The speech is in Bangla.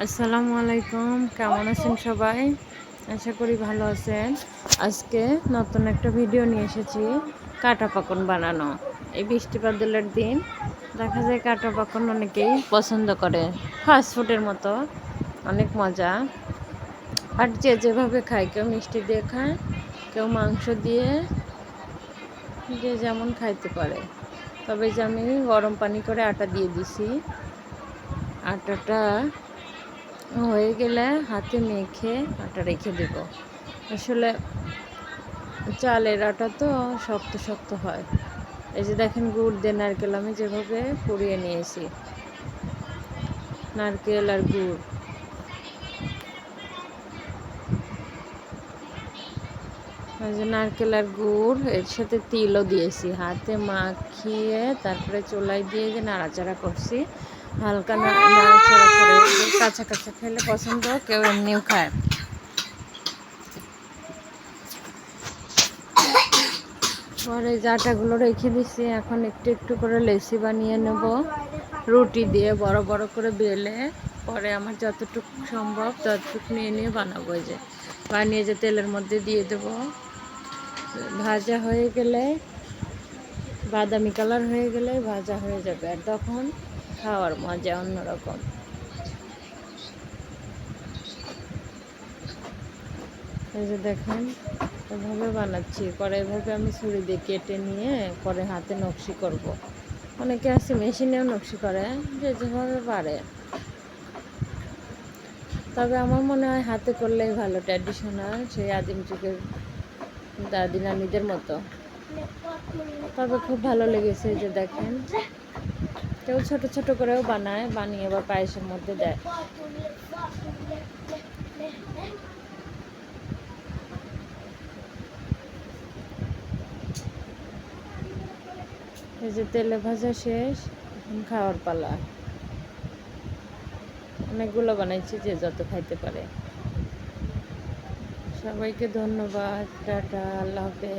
আসসালামু আলাইকুম, কেমন আছেন সবাই? আশা করি ভালো আছেন। আজকে নতুন একটা ভিডিও নিয়ে এসেছি, কাটা পকন বানানো। এই বৃষ্টি বাদলের দিন দেখা যায় কাটা পকন অনেকেই পছন্দ করে, ফাস্টফুডের মতো অনেক মজা। আর যে যেভাবে খায়, কেউ মিষ্টি দিয়ে খায়, কেউ মাংস দিয়ে, যে যেমন খাইতে পারে। তবে যে আমি গরম পানি করে আটা দিয়ে দিছি, আটাটা হয়ে গেলে হাতে মেখে আটা রেখে দেব। আসলে চালের আটা তো শক্ত শক্ত হয়। এই যে দেখেন, গুড় দিয়ে নারকেল আমি যেভাবে কুড়িয়ে নিয়েছি, নারকেল আর গুড়। এই যে নারকেল আর গুড়, এর সাথে তিলও দিয়েছি, হাতে মাখিয়ে তারপরে চুলায় দিয়ে যে নাড়াচাড়া করছি। হালকা নাড়াচাড়া করে, কাঁচা কাঁচা খেলে পছন্দ, কেউ এমনিও খায়। পরে যে আটাগুলো রেখে দিছি, এখন একটু একটু করে লেচি বানিয়ে নেব রুটি দিয়ে, বড় বড় করে বেলে। পরে আমার যতটুকু সম্ভব ততটুকু নিয়ে নিয়ে বানাবো। যে বানিয়ে যে তেলের মধ্যে দিয়ে দেব। ভাজা হয়ে গেলে, বাদামি কালার হয়ে গেলে ভাজা হয়ে যাবে, আর তখন খাওয়ার মজা অন্যরকম। এই যে দেখেন, এভাবে বানাচ্ছি। পরে এভাবে আমি ছুরি দিয়ে কেটে নিয়ে পরে হাতে নকশি করব। অনেকে আছে মেশিনেও নকশি করে, যে যেভাবে পারে। তবে আমার মনে হয় হাতে করলেই ভালো, ট্র্যাডিশনাল, সেই আদিম যুগের দাদি নানিদের মতো। তবে খুব ভালো লেগেছে। যে দেখেন, কেউ ছোট ছোট করেও বানায়, বানিয়ে আবার পায়েসের মধ্যে দেয়। এই যে তেলে ভাজা শেষ, এখন খাওয়ার পালা। অনেকগুলো বানাইছি, যে যত খাইতে পারে। সবাইকে ধন্যবাদ, টাটা, আল্লাহ হাফেজ।